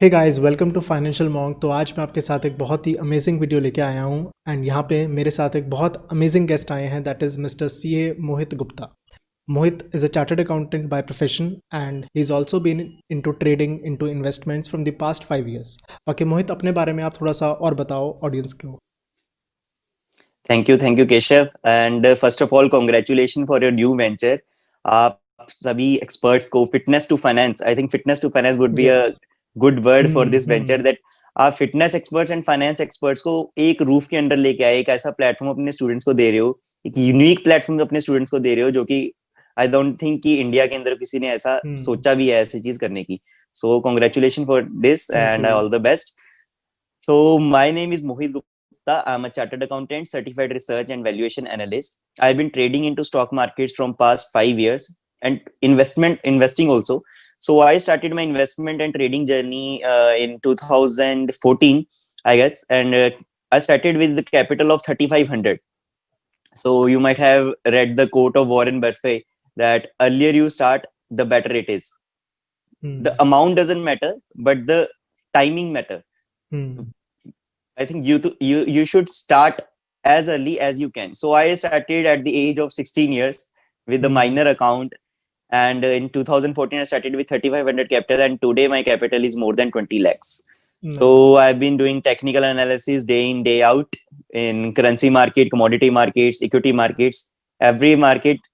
Hey guys, welcome to financial monk. तो आज मैं आपके साथ एक बहुत ही अमेजिंग वीडियो लेके आया हूँ एंड यहाँ पे मेरे साथ एक बहुत अमेजिंग गेस्ट आए हैं, that is mister CA Mohit Gupta. Mohit is a chartered accountant by profession and he's also been into trading, into investments from the past 5 years. बाकी मोहित, अपने बारे में आप थोड़ा सा और बताओ ऑडियंस को। Thank you Keshav and first of all congratulation for your new venture. आप सभी एक्सपर्ट्स को fitness to finance, I think fitness to finance would be yes. A good word for this venture, hmm. That आप fitness experts and finance experts को एक roof के under लेके आए, एक ऐसा प्लेटफॉर्म अपने स्टूडेंट्स को दे रहे हो, एक यूनिक प्लेटफॉर्म अपने स्टूडेंट्स को दे रहे हो जो कि आई डोंट थिंक कि इंडिया के अंदर किसी ने ऐसा हम्म। सोचा भी है ऐसी चीज करने की। So congratulation for this thank and you. All the best. So my name is Mohit Gupta. I'm a chartered accountant, certified research and valuation analyst. I've been trading into stock markets from past 5 years and investing also. So I started my investment and trading journey in 2014, I guess, and I started with the capital of 3,500. So you might have read the quote of Warren Buffett that earlier you start, the better it is. The hmm. amount doesn't matter, but the timing matter. Hmm. I think you should start as early as you can. So I started at the age of 16 years with a hmm. minor account, and in 2014 I started with 3,500 capital, and today my capital is more than 20 lakhs. Nice. So I've been doing technical analysis day in day out in currency market, commodity markets, equity markets, every market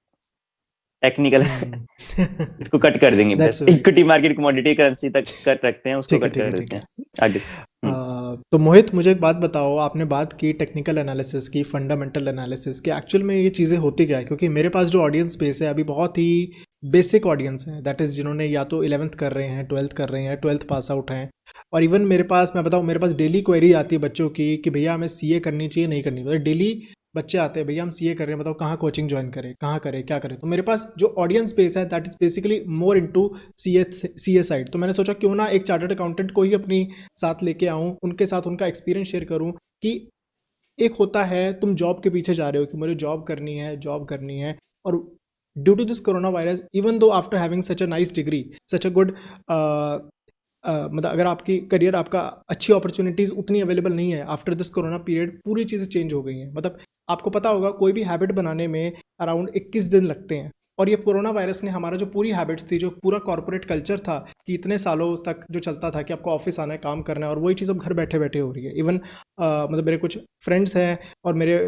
technical. Hmm. इसको cut कर देंगे, बस that's equity market commodity currency तक कर रखते हैं, उसको ठीक है, कट ठीक है, कर ठीक देते है। हैं आगे। तो मोहित, मुझे एक बात बताओ, आपने बात की टेक्निकल एनालिसिस की, फंडामेंटल एनालिसिस की, एक्चुअल में ये चीज़ें होती क्या है? क्योंकि मेरे पास जो ऑडियंस बेस है अभी बहुत ही बेसिक ऑडियंस है, दैट इज़ जिन्होंने या तो 11th कर रहे हैं, 12th कर रहे हैं, 12th पास आउट हैं। और इवन मेरे पास, मैं बताऊँ, मेरे पास डेली क्वेरी आती है बच्चों की कि भैया हमें सीए करनी चाहिए, नहीं करनी, मतलब डेली बच्चे आते हैं, भैया हम सीए कर रहे हैं, बताओ कहाँ कोचिंग ज्वाइन करें, कहाँ करें, क्या करें। तो मेरे पास जो ऑडियंस बेस है that is basically more into CA side. तो मैंने सोचा क्यों ना एक चार्टर्ड अकाउंटेंट को ही अपनी साथ लेके आऊँ, उनके साथ उनका एक्सपीरियंस शेयर करूँ कि एक होता है तुम जॉब के पीछे जा रहे हो कि मुझे जॉब करनी है, जॉब करनी है, और due to this corona virus, even though after having such a nice degree, such a good, मतलब अगर आपकी करियर, आपका अच्छी अपॉर्चुनिटीज़ उतनी अवेलेबल नहीं है आफ्टर दिस कोरोना पीरियड, पूरी चीज़ें चेंज हो गई हैं। मतलब आपको पता होगा कोई भी हैबिट बनाने में अराउंड 21 दिन लगते हैं, और ये कोरोना वायरस ने हमारा जो पूरी हैबिट्स थी, जो पूरा कॉर्पोरेट कल्चर था कि इतने सालों तक जो चलता था कि आपको ऑफिस आना है, काम करना है, और वही चीज़ अब घर बैठे बैठे हो रही है। इवन मतलब मेरे कुछ फ्रेंड्स हैं और मेरे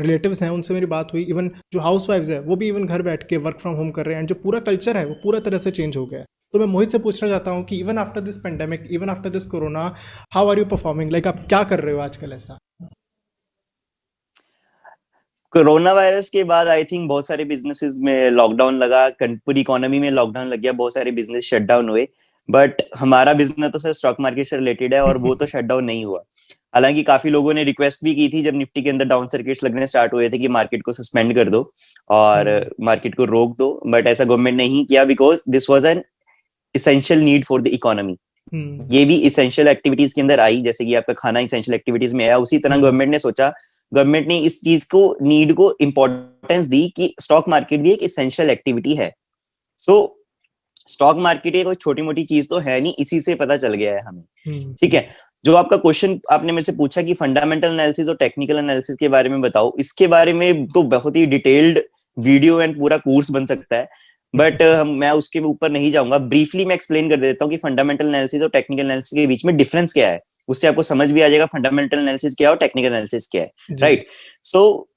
रिलेटिव्स हैं, उनसे मेरी बात हुई, इवन जो हाउस वाइफ्स है वो भी इवन घर बैठ के वर्क फ्रॉम होम कर रहे हैं, एंड जो पूरा कल्चर है वो पूरा तरह से चेंज हो गया है। तो मैं मोहित से पूछना चाहता हूँ कि even after this pandemic, even after this corona, how are you performing, like आप क्या कर रहे हो आजकल ऐसा? कोरोना वायरस के बाद आई थिंक बहुत सारे बिजनेसेस में लॉकडाउन लगा, पूरी इकोनॉमी में लॉकडाउन लग गया, बहुत सारे बिजनेस शट डाउन हुए। बट हमारा बिजनेस तो सर स्टॉक मार्केट से रिलेटेड है, और वो तो शट डाउन नहीं हुआ। हालांकि काफी लोगों ने रिक्वेस्ट भी की थी जब निफ्टी के अंदर डाउन सर्किट्स लगने स्टार्ट हुए थे कि मार्केट को सस्पेंड कर दो और हम्म। मार्केट को रोक दो, बट ऐसा गवर्नमेंट ने नहीं किया, because this was an essential need for the economy. Hmm. ये भी इसेंशियल एक्टिविटीज के अंदर आई, जैसे कि आपका खाना इसेंशियल एक्टिविटीज में आया, उसी तरह हम्म। गवर्नमेंट ने सोचा, गवर्नमेंट ने इस चीज को, नीड को इंपॉर्टेंस दी कि स्टॉक मार्केट भी एक इसेंशियल एक्टिविटी है। सो स्टॉक मार्केट ये कोई छोटी मोटी चीज तो है नहीं, इसी से पता चल गया है हमें। हम्म। ठीक है। जो आपका क्वेश्चन आपने मेरे से पूछा कि फंडामेंटल एनालिसिस और टेक्निकल एनालिसिस के बारे में बताओ, इसके बारे में तो बहुत ही डिटेल्ड वीडियो एंड पूरा कोर्स बन सकता है, बट मैं उसके ऊपर नहीं जाऊंगा। ब्रीफली मैं एक्सप्लेन कर देता हूँ कि फंडामेंटल एनालिसिस और टेक्निकल एनालिसिस के बीच में डिफरेंस क्या है, उससे आपको समझ भी आ जाएगा फंडामेंटल एनालिसिस क्या है और टेक्निकल एनालिसिस क्या है। जी। राइट। सो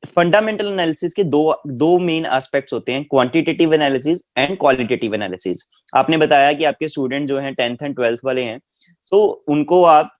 फंडामेंटल एनालिसिस के दो दो मेन एस्पेक्ट्स होते हैं, quantitative analysis and qualitative analysis. आपने बताया कि आपके स्टूडेंट जो हैं 10th एंड 12th वाले हैं, तो उनको आप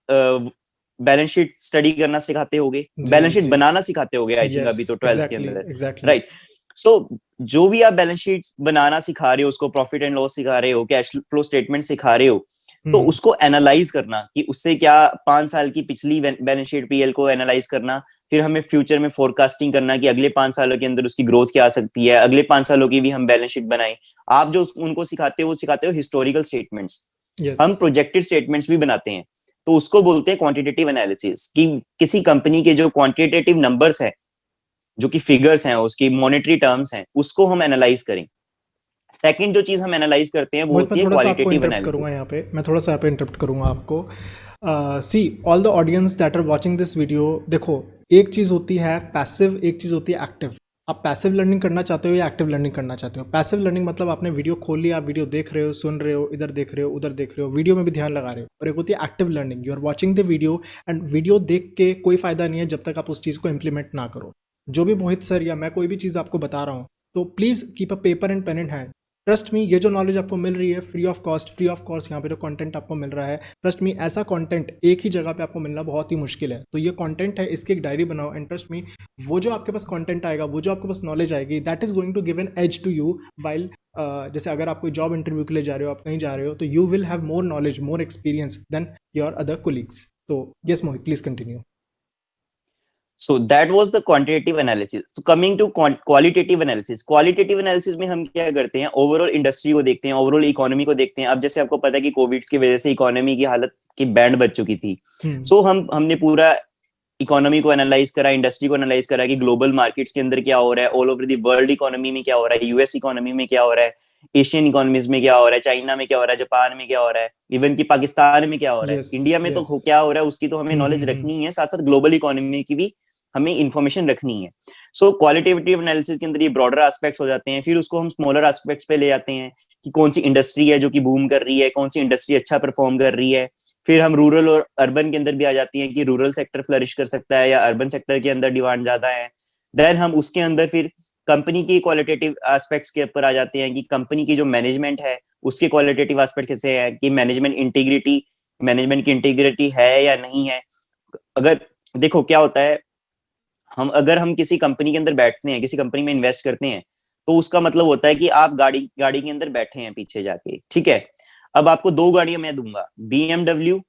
बैलेंस शीट स्टडी करना सिखाते होगे, जी। बैलेंस शीट जी। बनाना सिखाते होगे आई थिंक यस। अभी तो 12th के एग्जैक्टली, अंदर। एग्जैक्टली। राइट। सो जो भी आप बैलेंस शीट बनाना सिखा रहे हो, उसको प्रॉफिट एंड लॉस सिखा रहे हो, कैश फ्लो स्टेटमेंट सिखा रहे हो, तो हम्म। उसको एनालाइज करना कि उससे क्या 5 साल की पिछली बैलेंस शीट पीएल को एनालाइज करना, फिर हमें फ्यूचर में फोरकास्टिंग करना कि अगले 5 सालों के अंदर उसकी ग्रोथ क्या आ सकती है, अगले 5 सालों की भी हम बैलेंस शीट बनाएं। आप जो उनको सिखाते हो वो सिखाते हो हिस्टोरिकल स्टेटमेंट्स, यस। हम प्रोजेक्टेड स्टेटमेंट्स भी बनाते हैं। तो उसको बोलते हैं क्वांटिटेटिव एनालिसिस, कि किसी कंपनी के जो क्वांटिटेटिव नंबर्स हैं, जो कि फिगर्स हैं, उसकी मॉनेटरी टर्म्स हैं, उसको हम एनालाइज करें। सेकंड जो चीज हम एनालाइज करते हैं वो मोहित, मैं होती है थोड़ा सा आपको क्वालिटेटिव इंटरप्ट करूंगा एनालिसिस। यहाँ पे, मैं थोड़ा सा यहाँ पे इंटरप्ट करूंगा आपको। See all the audience that are watching this video, देखो, एक चीज़ होती है पैसिव, एक चीज़ होती है एक्टिव। आप पैसिव लर्निंग करना चाहते हो या एक्टिव लर्निंग करना चाहते हो? पैसिव लर्निंग मतलब आपने वीडियो खोल लिया, आप वीडियो देख रहे हो, सुन रहे हो, इधर देख रहे हो, उधर देख रहे हो, वीडियो में भी ध्यान लगा रहे हो। और एक होती है active learning, you are watching the video, and video देख के कोई फायदा नहीं है जब तक आप उस चीज़ को इंप्लीमेंट ना करो। जो भी मोहित सर या मैं कोई भी चीज़ आपको बता रहा हूँ, तो please keep a paper and pain in hand. Trust me, ये जो नॉलेज आपको मिल रही है free of cost, free of cost यहाँ पे जो कंटेंट आपको मिल रहा है, ट्रस्ट मी, ऐसा कंटेंट एक ही जगह पे आपको मिलना बहुत ही मुश्किल है। तो ये कंटेंट है, इसकी एक डायरी बनाओ, एंड ट्रस्ट मी, वो जो आपके पास कंटेंट आएगा, वो जो आपके पास नॉलेज आएगी, that is going to give an edge to you while, जैसे अगर आप कोई जॉब इंटरव्यू के लिए जा रहे हो, आप कहीं जा रहे हो, तो you will have more knowledge, more experience than your other colleagues. तो yes Mohit, please continue. So that was the quantitative analysis. So coming to qualitative analysis. Qualitative analysis में हम क्या करते हैं, ओवरऑल इंडस्ट्री को देखते हैं, ओवरऑल इकोनॉमी को देखते हैं। अब जैसे आपको पता है कि कोविड की वजह से इकोनॉमी की हालत की बैंड बच चुकी थी। सो हमने पूरा इकोनॉमी को एनालाइज करा, इंडस्ट्री को एनालाइज करा कि ग्लोबल मार्केट्स के अंदर क्या हो रहा है, all over the world economy में क्या हो रहा है, यूएस इकोनॉमी में क्या हो रहा है, एशियन इकोनॉमीज में क्या हो रहा है, चाइना में क्या हो रहा है, जापान में क्या हो रहा है, इवन कि पाकिस्तान में क्या हो रहा है, यस इंडिया में तो यस। क्या हो रहा है उसकी तो हमें नॉलेज रखनी है, साथ साथ ग्लोबल इकोनॉमी की भी हमें इंफॉर्मेशन रखनी है। सो क्वालिटेटिव एनालिसिस के अंदर ये ब्रॉडर एस्पेक्ट्स हो जाते हैं, फिर उसको हम स्मॉलर एस्पेक्ट्स पे ले जाते हैं कि कौन सी इंडस्ट्री है जो कि बूम कर रही है, कौन सी इंडस्ट्री अच्छा परफॉर्म कर रही है। फिर हम रूरल और अर्बन के अंदर भी आ जाती हैं कि रूरल सेक्टर फ्लरिश कर सकता है या अर्बन सेक्टर के अंदर डिमांड ज्यादा है। देन हम उसके अंदर फिर कंपनी की क्वालिटेटिव एस्पेक्ट्स के ऊपर आ जाते हैं कि कंपनी की जो मैनेजमेंट है उसके क्वालिटेटिव एस्पेक्ट कैसे है, कि मैनेजमेंट की इंटीग्रिटी है या नहीं है। अगर देखो क्या होता है, अगर हम किसी कंपनी के अंदर बैठते हैं, किसी कंपनी में इन्वेस्ट करते हैं, तो उसका मतलब होता है कि आप गाड़ी गाड़ी के अंदर बैठे हैं पीछे जाके, ठीक है। अब आपको दो गाड़ियां मैं दूंगा, BMW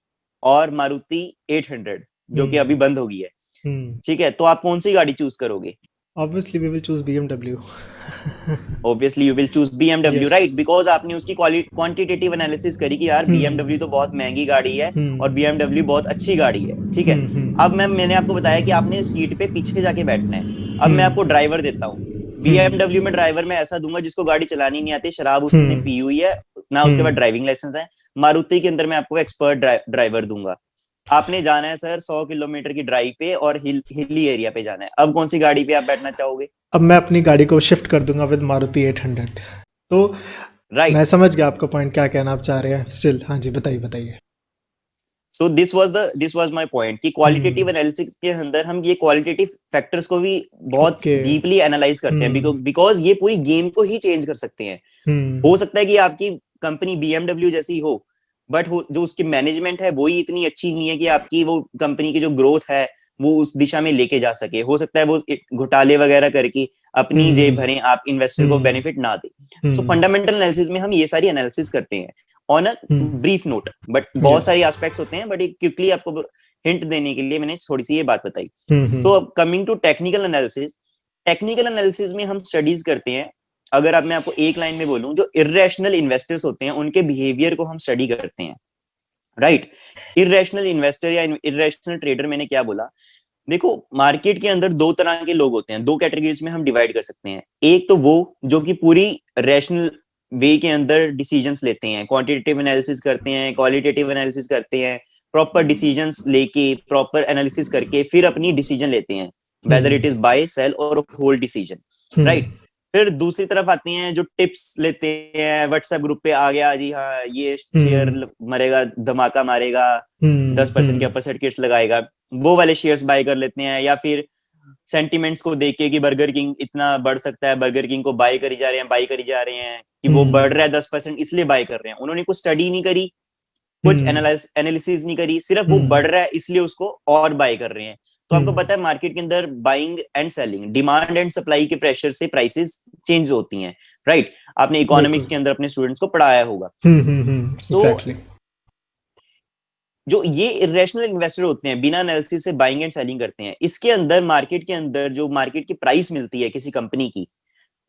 और मारुति 800, जो कि अभी बंद हो गई है, ठीक है। तो आप कौन सी गाड़ी चूज करोगे? Obviously we will choose BMW। Obviously you will choose BMW, yes. Right, because आपने उसकी क्वांटिटेटिव एनालिसिस करी कि यार BMW तो बहुत महंगी गाड़ी है और BMW बहुत अच्छी गाड़ी है, ठीक है। अब मैंने आपको बताया कि आपने सीट पे पीछे जाके बैठना है। अब मैं आपको ड्राइवर देता हूँ, BMW में ड्राइवर मैं ऐसा दूंगा जिसको गाड़ी चलानी नहीं आती, शराब उसने पी हुई है ना, उसके बाद ड्राइविंग लाइसेंस है। मारुति के अंदर मैं आपको एक्सपर्ट ड्राइवर दूंगा। आपने जाना है सर 100 किलोमीटर की ड्राइव पे और हिली एरिया पे जाना है, अब कौन सी गाड़ी पे आप बैठना चाहोगे? अब मैं अपनी गाड़ी को शिफ्ट कर दूंगा विद मारुति 800। तो राइट। मैं समझ गया आपका पॉइंट, क्या कहना आप चाह रहे हैं स्टिल। हाँ जी, बताइए बताइए। So this was my point कि क्वालिटेटिव एनालिसिस के अंदर हम ये क्वालिटेटिव फैक्टर्स को भी बहुत ओके। डीपली एनालाइज करते हैं, बिकॉज ये पूरी गेम को ही चेंज कर सकते हैं। हो सकता है कि आपकी कंपनी BMW जैसी हो, बट जो उसकी मैनेजमेंट है वो ही इतनी अच्छी नहीं है कि आपकी वो कंपनी की जो ग्रोथ है वो उस दिशा में लेके जा सके। हो सकता है वो घोटाले वगैरह करके अपनी जेब भरें, आप इन्वेस्टर को बेनिफिट ना दे। सो फंडामेंटल एनालिसिस में हम ये सारी एनालिसिस करते हैं on a brief note, but बहुत सारी एस्पेक्ट्स होते हैं, बट एक क्विकली आपको हिंट देने के लिए मैंने थोड़ी सी ये बात बताई। सो अब कमिंग टू टेक्निकल एनालिसिस में हम स्टडीज करते हैं। अगर मैं आपको एक लाइन में बोलूं, जो इर्रेशनल इन्वेस्टर्स होते हैं उनके बिहेवियर को हम स्टडी करते हैं, राइट। इर्रेशनल इन्वेस्टर या इर्रेशनल ट्रेडर, मैंने क्या बोला, देखो मार्केट के अंदर दो तरह के लोग होते हैं, दो कैटेगरीज में हम डिवाइड कर सकते हैं। एक तो वो जो कि पूरी रैशनल वे के अंदर डिसीजंस लेते हैं, क्वांटिटेटिव एनालिसिस करते हैं, क्वालिटेटिव एनालिसिस करते हैं, प्रॉपर डिसीजंस लेके, प्रॉपर एनालिसिस करके फिर अपनी डिसीजन लेते हैं, whether it is buy sell और होल्ड डिसीजन, राइट। फिर दूसरी तरफ आते हैं जो टिप्स लेते हैं, व्हाट्सएप ग्रुप पे आ गया जी, हाँ ये शेयर मरेगा, धमाका मारेगा, 10% के अपर सर्किट्स लगाएगा, वो वाले शेयर्स बाय कर लेते हैं। या फिर सेंटिमेंट्स को देख के कि बर्गर किंग इतना बढ़ सकता है, बर्गर किंग को बाय करी जा रहे हैं कि वो बढ़ रहा है 10%, इसलिए बाय कर रहे हैं। उन्होंने कुछ स्टडी नहीं करी, कुछ एनालिसिस नहीं करी, सिर्फ वो बढ़ रहा है इसलिए उसको और बाय कर रहे हैं। तो आपको पता है मार्केट के अंदर buying and selling, demand and supply के प्रेशर से प्राइसेस चेंज होती हैं, राइट। आपने इकोनॉमिक्स के अंदर अपने स्टूडेंट्स को पढ़ाया होगा। सो जो ये इरेशनल इन्वेस्टर होते हैं, बिना एनालिसिस से बाइंग एंड सेलिंग करते हैं, इसके अंदर मार्केट के अंदर जो मार्केट की प्राइस मिलती है किसी कंपनी की,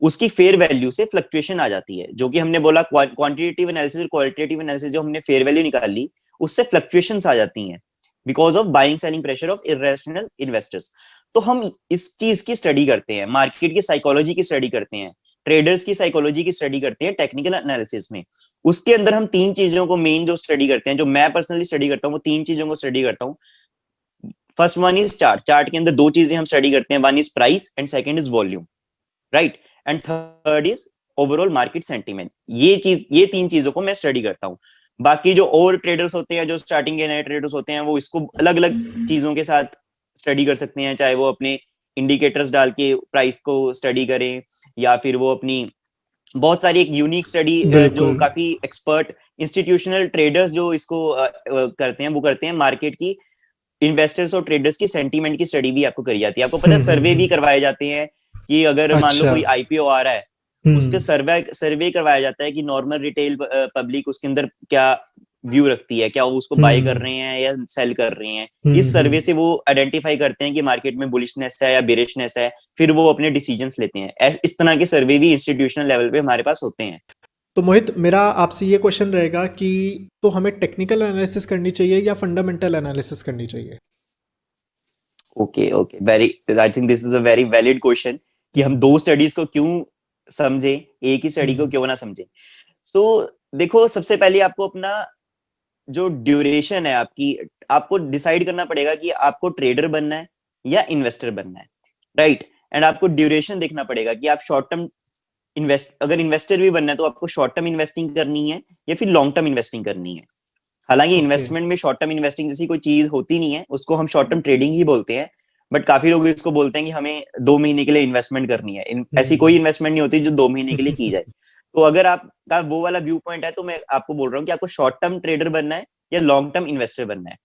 उसकी फेयर वैल्यू से फ्लक्चुएशन आ जाती है, जो कि हमने बोला क्वांटिटेटिव एनालिसिस और क्वालिटेटिव एनालिसिस, जो हमने फेयर वैल्यू निकाल ली उससे फ्लक्चुएशंस आ जाती हैं because of buying selling pressure of irrational investors. तो हम इस चीज की स्टडी करते हैं, मार्केट की साइकोलॉजी की स्टडी करते हैं ट्रेडर्स की साइकोलॉजी की स्टडी करते हैं टेक्निकल एनालिसिस में। उसके अंदर हम तीन चीजों को मेन जो स्टडी करते हैं, जो मैं पर्सनली स्टडी करता हूँ, वो तीन चीजों को स्टडी करता हूँ। First one is chart. Chart के अंदर दो चीजें हम स्टडी करते हैं, one is price and second is volume, right. And third is overall market sentiment. ये तीन चीजों को मैं स्टडी करता हूँ। बाकी जो और ट्रेडर्स होते हैं, जो स्टार्टिंग के नए ट्रेडर्स होते हैं, वो इसको अलग अलग चीजों के साथ स्टडी कर सकते हैं, चाहे वो अपने इंडिकेटर्स डाल के प्राइस को स्टडी करें, या फिर वो अपनी बहुत सारी एक यूनिक स्टडी जो बिल्कुल। काफी एक्सपर्ट इंस्टीट्यूशनल ट्रेडर्स जो इसको करते हैं, वो करते हैं मार्केट की, इन्वेस्टर्स और ट्रेडर्स की सेंटीमेंट की स्टडी भी आपको करी जाती है। आपको पता है सर्वे भी करवाए जाते हैं कि अगर मान लो अच्छा। कोई आईपीओ आ रहा है, उसके सर्वे करवाया जाता है कि नॉर्मल रिटेल पब्लिक उसके अंदर क्या व्यू रखती है, क्या वो उसको बाय कर रहे हैं या सेल कर रहे हैं। इस सर्वे से वो आइडेंटिफाई करते हैं कि मार्केट में बुलिशनेस है या बेरिशनेस है, फिर वो अपने डिसीजंस लेते हैं। इस तरह के सर्वे भी इंस्टीट्यूशनल लेवल पे हमारे पास होते हैं। तो मोहित, मेरा आपसे ये क्वेश्चन रहेगा कि तो हमें टेक्निकल एनालिसिस करनी चाहिए या फंडामेंटल एनालिसिस करनी चाहिए? Okay okay, very, I think this is a very valid question कि हम दो स्टडीज को क्यों समझे, एक ही स्टडी को क्यों ना समझे। तो देखो, सबसे पहले आपको अपना जो ड्यूरेशन है आपकी, आपको डिसाइड करना पड़ेगा कि आपको ट्रेडर बनना है या इन्वेस्टर बनना है, राइट। एंड आपको ड्यूरेशन देखना पड़ेगा कि आप शॉर्ट टर्म अगर इन्वेस्टर भी बनना है तो आपको शॉर्ट टर्म इन्वेस्टिंग करनी है या फिर लॉन्ग टर्म इन्वेस्टिंग करनी है। हालांकि ओके। इन्वेस्टमेंट में शॉर्ट टर्म इन्वेस्टिंग जैसी कोई चीज होती नहीं है, उसको हम शॉर्ट टर्म ट्रेडिंग ही बोलते हैं। बट काफी लोग इसको बोलते हैं कि हमें 2 महीने के लिए इन्वेस्टमेंट करनी है। ऐसी कोई इन्वेस्टमेंट नहीं होती जो 2 महीने के लिए की जाए। तो अगर आपका वो वाला व्यू पॉइंट है, तो मैं आपको बोल रहा हूँ कि आपको शॉर्ट टर्म ट्रेडर बनना है या लॉन्ग टर्म इन्वेस्टर बनना है,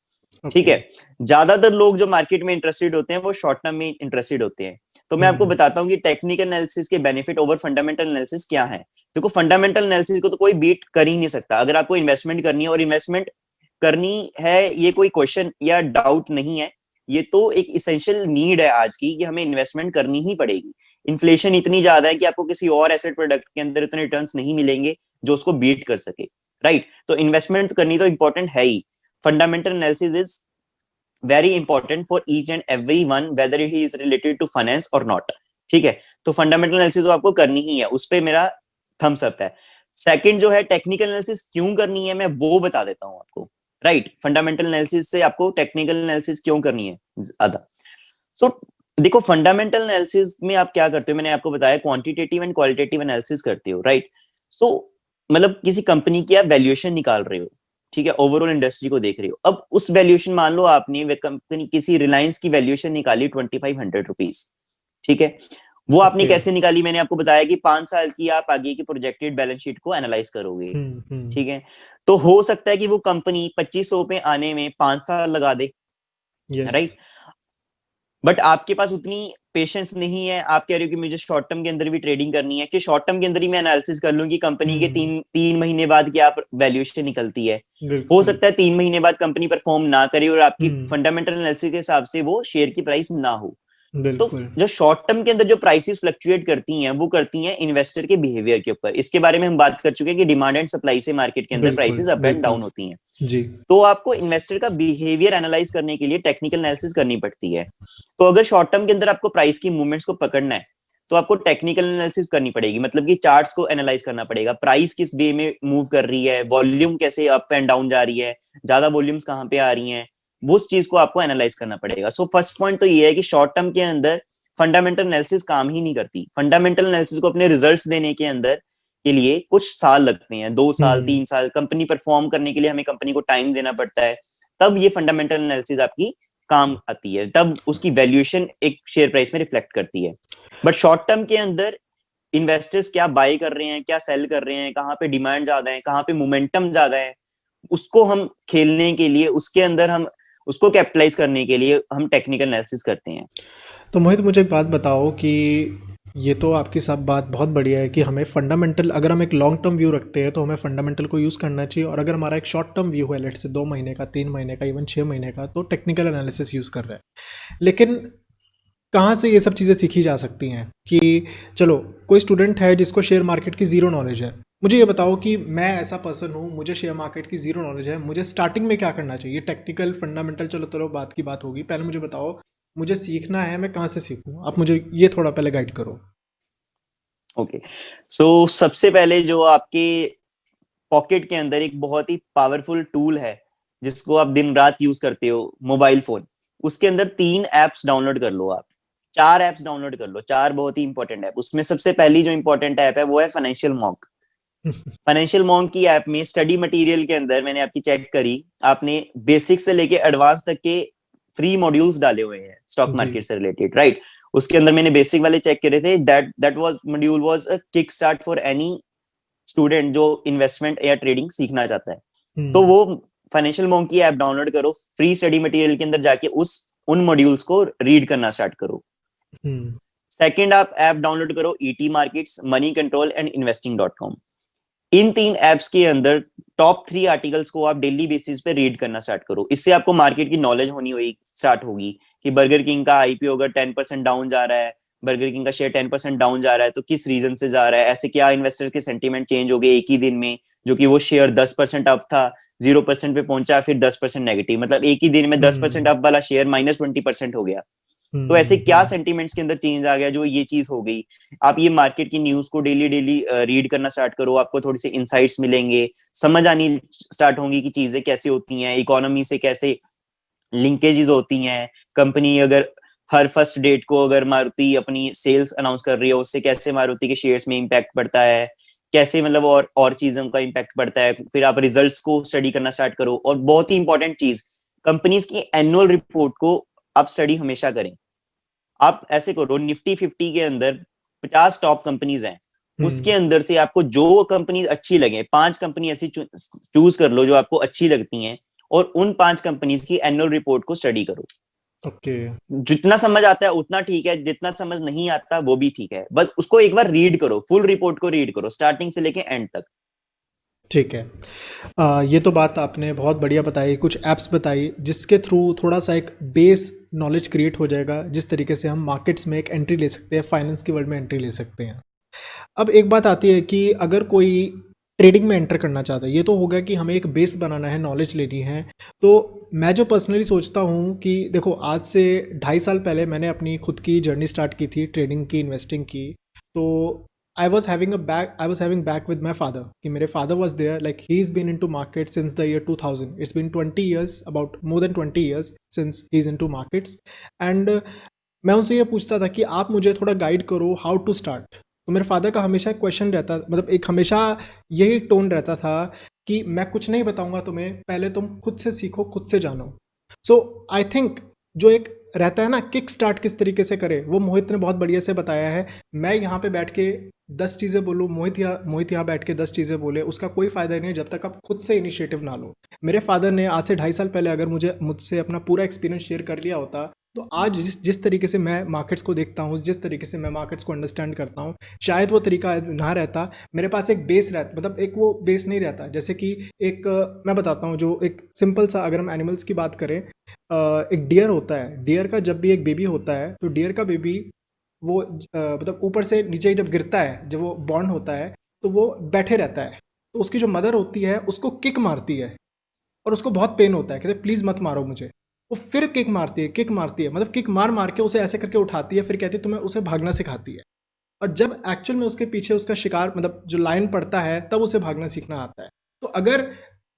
ठीक ओके। है। ज्यादातर लोग जो मार्केट में इंटरेस्टेड होते हैं वो शॉर्ट टर्म में इंटरेस्टेड होते हैं। तो मैं आपको बताता हूँ कि टेक्निकल एनालिसिस के बेनिफिट ओवर फंडामेंटल एनालिसिस क्या है। देखो, फंडामेंटल एनालिसिस को तो कोई बीट कर ही नहीं सकता। अगर आपको इन्वेस्टमेंट करनी है, और इन्वेस्टमेंट करनी है, ये कोई क्वेश्चन या डाउट नहीं है, ये तो एक इसेंशियल नीड है आज की कि हमें इन्वेस्टमेंट करनी ही पड़ेगी। इन्फ्लेशन इतनी ज्यादा है कि आपको किसी और एसेट प्रोडक्ट के अंदर इतने रिटर्न्स नहीं मिलेंगे जो उसको बीट कर सके, राइट। तो इन्वेस्टमेंट करनी तो इंपॉर्टेंट है ही। Fundamental analysis is very important for each and every one, whether he is related to finance और नॉट, ठीक है। तो फंडामेंटल एनालिसिस तो आपको करनी ही है, उस पर मेरा थम्स अप है। सेकंड जो है, टेक्निकल एनालिसिस क्यों करनी है, मैं वो बता देता हूं आपको, राइट। फंडामेंटल एनालिसिस से आपको टेक्निकल एनालिसिस क्यों करनी है ज्यादा। सो देखो, फंडामेंटल एनालिसिस में आप क्या करते हो, मैंने आपको बताया क्वांटिटेटिव एंड क्वालिटेटिव एनालिसिस करते हो, राइट। सो मतलब किसी कंपनी की आप वैल्यूएशन निकाल रहे हो, ठीक है, ओवरऑल इंडस्ट्री को देख रहे हो। अब उस वैल्यूएशन, मान लो आपने कंपनी किसी रिलायंस की वैल्यूएशन निकाली 2500 रुपीज, ठीक है। वो आपने ओके। कैसे निकाली, मैंने आपको बताया कि 5 साल की आप आगे की प्रोजेक्टेड बैलेंस शीट को एनालाइज करोगे, ठीक है। तो हो सकता है कि वो कंपनी 2500 पे आने में 5 साल लगा दे, यस। राइट। बट आपके पास उतनी पेशेंस नहीं है, आप कह रहे हो कि मुझे शॉर्ट टर्म के अंदर भी ट्रेडिंग करनी है, कि शॉर्ट टर्म के अंदर ही मैं एनालिसिस कर लूं कि कंपनी के तीन तीन महीने बाद क्या वैल्यूएशन निकलती है। हो बिल्कुल। सकता है 3 महीने बाद कंपनी परफॉर्म ना करे और आपकी फंडामेंटल एनालिसिस के हिसाब से वो शेयर की प्राइस ना हो। तो बिल्कुल। जो शॉर्ट टर्म के अंदर जो प्राइसेस फ्लक्चुएट करती हैं, वो करती हैं इन्वेस्टर के बिहेवियर के ऊपर। इसके बारे में हम बात कर चुके हैं कि डिमांड एंड सप्लाई से मार्केट के अंदर बिल्कुल। प्राइसेस अप एंड बिल्कुल। डाउन होती हैं। जी। तो आपको इन्वेस्टर का बिहेवियर एनालाइज करने के लिए टेक्निकल एनालिसिस करनी पड़ती है। तो अगर शॉर्ट टर्म के अंदर आपको प्राइस की मूवमेंट्स को पकड़ना है, तो आपको टेक्निकल एनालिसिस करनी पड़ेगी, मतलब कि चार्ट्स को एनालाइज करना पड़ेगा, प्राइस किस वे में मूव कर रही है, वॉल्यूम कैसे अप एंड डाउन जा रही है, ज्यादा वॉल्यूम्स कहाँ पे आ रही हैं, वो उस चीज को आपको एनालाइज करना पड़ेगा। सो फर्स्ट पॉइंट तो ये है कि शॉर्ट टर्म के अंदर फंडामेंटल एनालिसिस काम ही नहीं करती। फंडामेंटल एनालिसिस को अपने रिजल्ट्स देने के अंदर के लिए कुछ साल लगते हैं, 2 साल 3 साल, कंपनी परफॉर्म करने के लिए हमें कंपनी को टाइम देना पड़ता है। तब ये फंडामेंटल एनालिसिस आपकी काम आती है, तब उसकी वैल्यूएशन एक शेयर प्राइस में रिफ्लेक्ट करती है। बट शॉर्ट टर्म के अंदर इन्वेस्टर्स क्या बाय कर रहे हैं, क्या सेल कर रहे हैं, कहाँ पे डिमांड ज्यादा है, कहाँ पे मोमेंटम ज्यादा है, उसको हम खेलने के लिए, उसके अंदर हम उसको कैपिटलाइज करने के लिए हम टेक्निकल एनालिसिस करते हैं। तो मोहित, मुझे एक बात बताओ कि ये तो आपकी सब बात बहुत बढ़िया है कि हमें फंडामेंटल, अगर हम एक लॉन्ग टर्म व्यू रखते हैं तो हमें फंडामेंटल को यूज़ करना चाहिए, और अगर हमारा एक शॉर्ट टर्म व्यू है, लेट से 2 महीने का, 3 महीने का, इवन 6 महीने का, तो टेक्निकल एनालिसिस यूज़ कर रहे हैं। लेकिन कहाँ से ये सब चीज़ें सीखी जा सकती हैं कि चलो, कोई स्टूडेंट है जिसको शेयर मार्केट की ज़ीरो नॉलेज है, मुझे ये बताओ कि मैं ऐसा पर्सन हूँ, मुझे शेयर मार्केट की ज़ीरो नॉलेज है, मुझे स्टार्टिंग में क्या करना चाहिए? टेक्निकल, फंडामेंटल, चलो चलो बात की बात होगी, पहले मुझे बताओ, मुझे सीखना है, मैं कहाँ से सीखूँ? आप मुझे ये थोड़ा पहले गाइड करो। ओके, सो सबसे पहले जो आपके पॉकेट के अंदर एक बहुत ही पावरफुल टूल है जिसको आप दिन रात यूज करते हो, मोबाइल फोन, उसके अंदर 3 एप्स डाउनलोड कर लो आप, 4 एप्स डाउनलोड कर लो, 4 बहुत ही इंपॉर्टेंट ऐप। उसमें सबसे पहली जो इंपॉर्टेंट ऐप है वो है फाइनेंशियल मॉन्क। फाइनेंशियल मॉन्क की ऐप में स्टडी मटेरियल के अंदर मैंने आपकी चेक करी, आपने बेसिक से लेके एडवांस तक के फ्री मॉड्यूल्स डाले हुए हैं स्टॉक जी। मार्केट से रिलेटेड, राइट। उसके अंदर मैंने बेसिक वाले चेक करे थे, that was module was a kick start for any student जो इन्वेस्टमेंट या ट्रेडिंग सीखना चाहता है। तो हम्म। वो फाइनेंशियल मॉन्क की ऐप डाउनलोड करो, फ्री स्टडी मटेरियल के अंदर जाके उस उन मॉड्यूल्स को रीड करना स्टार्ट करो। हम्म। सेकंड, आप ऐप डाउनलोड करो ET markets, money control and investing. इन 3 एप्स के अंदर टॉप 3 आर्टिकल्स को आप डेली बेसिस पे रीड करना स्टार्ट करो। इससे आपको मार्केट की नॉलेज होनी हुई स्टार्ट होगी कि बर्गर किंग का आईपीओ अगर 10% डाउन जा रहा है, बर्गर किंग का शेयर 10% डाउन जा रहा है, तो किस रीजन से जा रहा है, ऐसे क्या इन्वेस्टर के सेंटीमेंट चेंज हो गए एक ही दिन में, जो कि वो शेयर 10% अप था, 0% पे पहुंचा, फिर 10% नेगेटिव, मतलब एक ही दिन में 10% हम्म। अप वाला शेयर -20% हो गया। तो ऐसे हम्म। क्या सेंटीमेंट्स के अंदर चेंज आ गया जो ये चीज हो गई। आप ये मार्केट की न्यूज को डेली डेली रीड करना स्टार्ट करो, आपको थोड़ी सी इंसाइट्स मिलेंगे, समझ आनी स्टार्ट होंगी कि चीजें कैसे होती हैं, इकोनॉमी से कैसे लिंकेजेस होती हैं। कंपनी अगर हर फर्स्ट डेट को अगर मारुति अपनी सेल्स अनाउंस कर रही है, उससे कैसे मारुति के शेयर्स में इम्पैक्ट पड़ता है, कैसे मतलब और चीजों का इम्पैक्ट पड़ता है। फिर आप रिजल्ट्स को स्टडी करना स्टार्ट करो, और बहुत ही इंपॉर्टेंट चीज, कंपनीज की एनुअल रिपोर्ट को आप स्टडी हमेशा करें। आप ऐसे करो, निफ्टी 50 के अंदर 50 टॉप कंपनीज हैं, उसके हम्म। अंदर से आपको जो कंपनी अच्छी लगे, 5 कंपनी ऐसी चूज कर लो जो आपको अच्छी लगती हैं, और उन 5 कंपनीज की एनुअल रिपोर्ट को स्टडी करो। ओके। जितना समझ आता है उतना ठीक है, जितना समझ नहीं आता वो भी ठीक है, बस उसको एक बार रीड करो, फुल रिपोर्ट को रीड करो स्टार्टिंग से लेके एंड तक। ठीक है। ये तो बात आपने बहुत बढ़िया बताई, कुछ ऐप्स बताई जिसके थ्रू थोड़ा सा एक बेस नॉलेज क्रिएट हो जाएगा, जिस तरीके से हम मार्केट्स में एक एंट्री ले सकते हैं, फाइनेंस की वर्ल्ड में एंट्री ले सकते हैं। अब एक बात आती है कि अगर कोई ट्रेडिंग में एंटर करना चाहता है, ये तो होगा कि हमें एक बेस बनाना है, नॉलेज लेनी है। तो मैं जो पर्सनली सोचता हूँ कि देखो, आज से 2.5 साल पहले मैंने अपनी खुद की जर्नी स्टार्ट की थी ट्रेडिंग की, इन्वेस्टिंग की। तो I was having back with my father, कि मेरे father was there, like he is been in to market since the year 2000। It's been 20 years, about more than 20 years since he is in to markets. And मैं उनसे ये पूछता था कि आप मुझे थोड़ा गाइड करो हाउ टू स्टार्ट। तो मेरे फादर का हमेशा क्वेश्चन रहता, मतलब एक हमेशा यही टोन रहता था कि मैं कुछ नहीं बताऊंगा तुम्हें, पहले तुम खुद से सीखो, खुद से जानो। सो आई थिंक जो एक रहता है ना, किक स्टार्ट किस तरीके से करे, वो मोहित ने बहुत बढ़िया से बताया है। मैं यहाँ पे बैठ के 10 चीज़ें बोलूँ, मोहित यहाँ बैठ के 10 चीज़ें बोले, उसका कोई फ़ायदा नहीं है जब तक आप खुद से इनिशिएटिव ना लो। मेरे फादर ने आज से 2.5 साल पहले अगर मुझसे अपना पूरा एक्सपीरियंस शेयर कर लिया होता, तो आज जिस जिस तरीके से मैं मार्केट्स को देखता हूँ, जिस तरीके से मैं मार्केट्स को अंडरस्टैंड करता हूँ, शायद वो तरीका ना रहता। मेरे पास एक बेस रहता, मतलब एक वो बेस नहीं रहता। जैसे कि एक मैं बताता हूँ, जो एक सिंपल सा, अगर हम एनिमल्स की बात करें, एक डियर होता है। डियर का जब भी एक बेबी होता है, तो डियर का बेबी वो मतलब ऊपर से नीचे जब गिरता है, जब वो बॉर्न होता है, तो वो बैठे रहता है। तो उसकी जो मदर होती है उसको किक मारती है, और उसको बहुत पेन होता है, कहते प्लीज़ मत मारो मुझे। वो फिर किक मारती है, मतलब किक मार मार के उसे ऐसे करके उठाती है, फिर कहती है तुम्हें, उसे भागना सिखाती है। और जब एक्चुअल में उसके पीछे उसका शिकार, मतलब जो लायन पड़ता है, तब उसे भागना सीखना आता है। तो अगर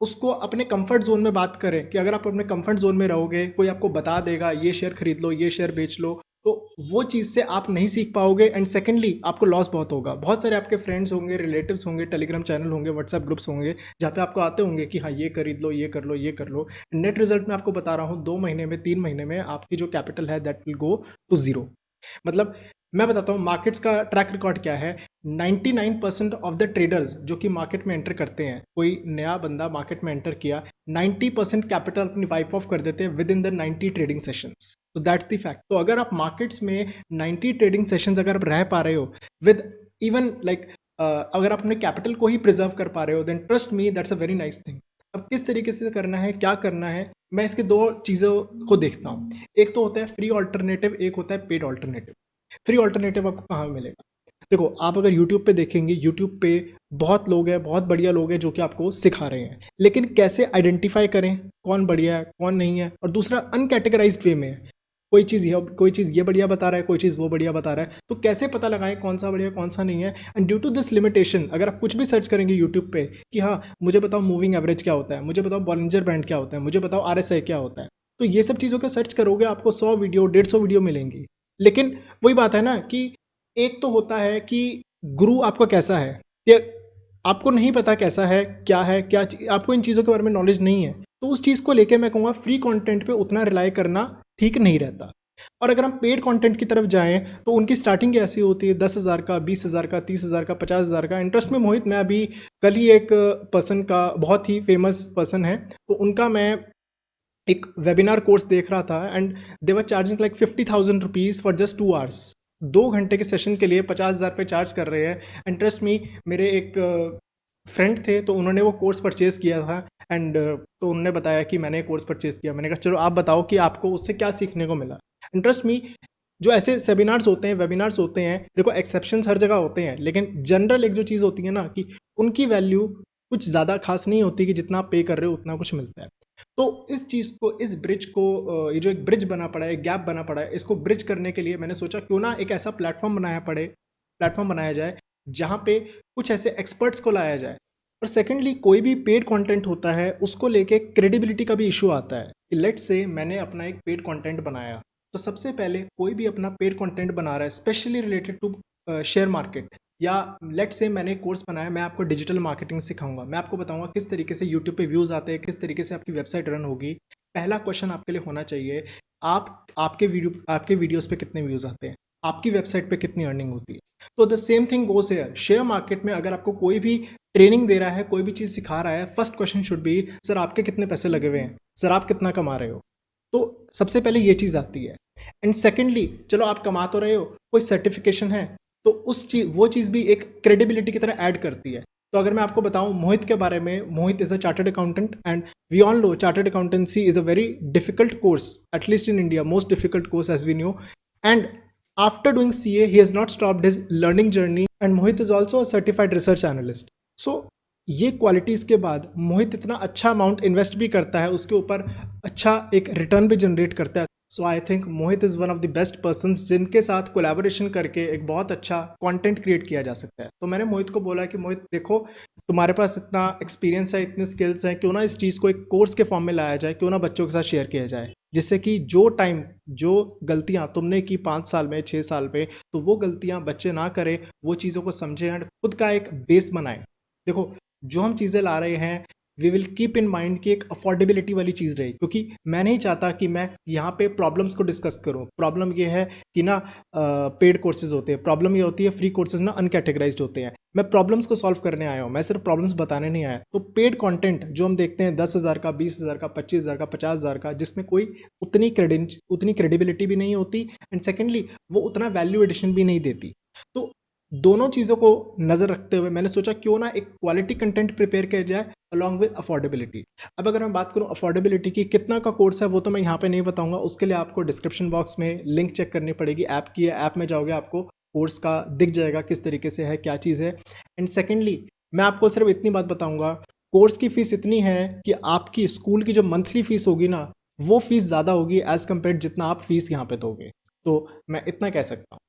उसको अपने कंफर्ट जोन में बात करें, कि अगर आप अपने कंफर्ट जोन में रहोगे, कोई आपको बता देगा ये शेयर खरीद लो, ये शेयर बेच लो, तो वो चीज़ से आप नहीं सीख पाओगे। एंड सेकेंडली आपको लॉस बहुत होगा। बहुत सारे आपके फ्रेंड्स होंगे, रिलेटिव्स होंगे, टेलीग्राम चैनल होंगे, व्हाट्सएप ग्रुप्स होंगे, जहाँ पे आपको आते होंगे कि हाँ ये खरीद लो, ये कर लो, ये कर लो। नेट रिजल्ट में आपको बता रहा हूँ, 2 महीने में, 3 महीने में आपकी जो कैपिटल है that will go to zero. मतलब मैं बताता हूँ मार्केट्स का ट्रैक रिकॉर्ड क्या है। 99% ऑफ द ट्रेडर्स जो कि मार्केट में एंटर करते हैं, कोई नया बंदा मार्केट में एंटर किया, 90% कैपिटल अपनी वाइप ऑफ कर देते हैं with in the 90 trading sessions. तो दैट्स द फैक्ट। तो अगर आप मार्केट्स में 90 ट्रेडिंग सेशंस अगर आप रह पा रहे हो विद इवन लाइक, अगर आप अपने कैपिटल को ही प्रिजर्व कर पा रहे हो, then trust me that's a very nice thing. अब किस तरीके से करना है, क्या करना है, मैं इसके 2 चीज़ों को देखता हूँ। एक तो होता है फ्री ऑल्टरनेटिव, एक होता है पेड ऑल्टरनेटिव। फ्री ऑल्टरनेटिव आपको कहाँ मिलेगा? देखो, आप अगर यूट्यूब पे देखेंगे, यूट्यूब पे बहुत लोग हैं, बहुत बढ़िया लोग हैं जो कि आपको सिखा रहे हैं, लेकिन कैसे आइडेंटिफाई करें कौन बढ़िया है, कौन नहीं है। और दूसरा, अनकैटेगराइज्ड वे में है। कोई चीज़ ये बढ़िया बता रहा है, कोई चीज़ वो बढ़िया बता रहा है, तो कैसे पता लगाएं कौन सा बढ़िया कौन सा नहीं है। And due to this limitation, अगर आप कुछ भी सर्च करेंगे यूट्यूब पे कि हाँ मुझे बताओ मूविंग एवरेज क्या होता है, मुझे बताओ बॉलिंजर बैंड क्या होता है, मुझे बताओ RSI क्या होता है, तो ये सब चीज़ों का सर्च करोगे आपको 100 वीडियो 150 वीडियो मिलेंगी। लेकिन वही बात है ना कि एक तो होता है कि गुरु आपका कैसा है, कि आपको नहीं पता कैसा है, आपको इन चीज़ों के बारे में नॉलेज नहीं है, तो उस चीज़ को लेके मैं कहूँगा फ्री कंटेंट पे उतना रिलाई करना ठीक नहीं रहता। और अगर हम पेड कंटेंट की तरफ जाएं तो उनकी स्टार्टिंग ऐसी होती है 10,000 का, 20,000 का, 30,000 का, 50,000 का। इंटरेस्ट में मोहित, मैं अभी कल ही एक पर्सन का, बहुत ही फेमस पर्सन है, तो उनका मैं एक वेबिनार कोर्स देख रहा था and they were charging like 50,000 rupees for just 2 hours. 2 घंटे के सेशन के लिए 50,000 पे चार्ज कर रहे हैं। एंड ट्रस्ट मी, मेरे एक फ्रेंड थे तो उन्होंने वो कोर्स परचेज़ किया था एंड तो उन्होंने बताया कि मैंने कोर्स परचेज़ किया। मैंने कहा चलो आप बताओ कि आपको उससे क्या सीखने को मिला। एंड ट्रस्ट मी, जो ऐसे सेमिनार्स होते हैं, वेबिनार्स होते हैं, देखो एक्सेप्शंस हर जगह होते हैं, लेकिन जनरल एक जो चीज़ होती है ना कि उनकी वैल्यू कुछ ज़्यादा खास नहीं होती कि जितना आप पे कर रहे हो उतना कुछ मिलता है। तो इस चीज़ को, इस ब्रिज को, ये जो एक ब्रिज बना पड़ा है, एक गैप बना पड़ा है, इसको ब्रिज करने के लिए मैंने सोचा क्यों ना एक ऐसा प्लेटफॉर्म बनाया जाए जहाँ पे कुछ ऐसे एक्सपर्ट्स को लाया जाए। और सेकेंडली, कोई भी पेड कंटेंट होता है उसको लेके क्रेडिबिलिटी का भी इशू आता है कि लेट्स से मैंने अपना एक पेड कंटेंट बनाया, तो सबसे पहले कोई भी अपना पेड कंटेंट बना रहा है specially related to share market, या लेट्स से मैंने कोर्स बनाया, मैं आपको डिजिटल मार्केटिंग सिखाऊंगा, मैं आपको बताऊंगा किस तरीके से यूट्यूब पे व्यूज़ आते हैं, किस तरीके से आपकी वेबसाइट रन होगी। पहला क्वेश्चन आपके लिए होना चाहिए, आपके वीडियोस पे कितने व्यूज़ आते हैं, आपकी वेबसाइट पे कितनी अर्निंग होती है। तो the same thing goes here, share market में अगर आपको कोई भी ट्रेनिंग दे रहा है, कोई भी चीज़ सिखा रहा है, first question should be sir आपके कितने पैसे लगे हुए हैं, सर आप कितना कमा रहे हो। तो सबसे पहले ये चीज़ आती है। एंड सेकेंडली, चलो आप कमा तो रहे हो, कोई सर्टिफिकेशन है, तो वो चीज़ भी एक क्रेडिबिलिटी की तरह ऐड करती है। तो अगर मैं आपको बताऊं मोहित के बारे में, Mohit is a chartered accountant and we all know chartered accountancy is a very difficult course, at least in India most difficult course as we know. And after doing CA, he has not stopped his learning journey and Mohit is also a certified research analyst. So ये qualities के बाद मोहित इतना अच्छा amount invest भी करता है, उसके ऊपर अच्छा एक रिटर्न भी जनरेट करता है। So I think Mohit is one of the best persons जिनके साथ कोलैबोरेशन करके एक बहुत अच्छा कंटेंट क्रिएट किया जा सकता है। तो मैंने मोहित को बोला कि मोहित देखो, तुम्हारे पास इतना एक्सपीरियंस है, इतने स्किल्स हैं, क्यों ना इस चीज़ को एक कोर्स के फॉर्म में लाया जाए, क्यों ना बच्चों के साथ शेयर किया जाए, जिससे कि जो गलतियां तुमने की 5 साल में, 6 साल में, तो वो गलतियां बच्चे ना करें, वो चीज़ों को समझें एंड खुद का एक बेस बनाएं। देखो, जो हम चीज़ें ला रहे हैं, we will keep in mind कि एक अफोर्डेबिलिटी वाली चीज़ रहे, क्योंकि मैं नहीं चाहता कि मैं यहाँ पे प्रॉब्लम्स को डिस्कस करूँ। प्रॉब्लम ये है कि ना पेड कोर्सेज होते हैं, प्रॉब्लम ये होती है फ्री कोर्सेज ना अनकैटेगराइज्ड होते हैं। मैं प्रॉब्लम्स को सॉल्व करने आया हूँ, मैं सिर्फ प्रॉब्लम्स बताने नहीं आया। तो पेड कंटेंट जो हम देखते हैं 10,000 का, 20,000 का, 25,000 का, 50,000 का, जिसमें कोई उतनी क्रेडिबिलिटी भी नहीं होती एंड सेकेंडली वो उतना वैल्यू एडिशन भी नहीं देती। तो दोनों चीज़ों को नज़र रखते हुए मैंने सोचा क्यों ना एक क्वालिटी कंटेंट प्रिपेयर किया जाए अलॉन्ग विद अफोर्डेबिलिटी। अब अगर मैं बात करूं अफोर्डेबिलिटी की, कितना का कोर्स है वो तो मैं यहाँ पे नहीं बताऊंगा, उसके लिए आपको डिस्क्रिप्शन बॉक्स में लिंक चेक करनी पड़ेगी, ऐप की है, ऐप में जाओगे आपको कोर्स का दिख जाएगा किस तरीके से है, क्या चीज़ है। एंड सेकेंडली, मैं आपको सिर्फ इतनी बात बताऊंगा, कोर्स की फ़ीस इतनी है कि आपकी स्कूल की जो मंथली फ़ीस होगी ना, वो फीस ज़्यादा होगी एज़ कम्पेयर जितना आप फीस यहाँ पे दोगे। तो मैं इतना कह सकता हूँ।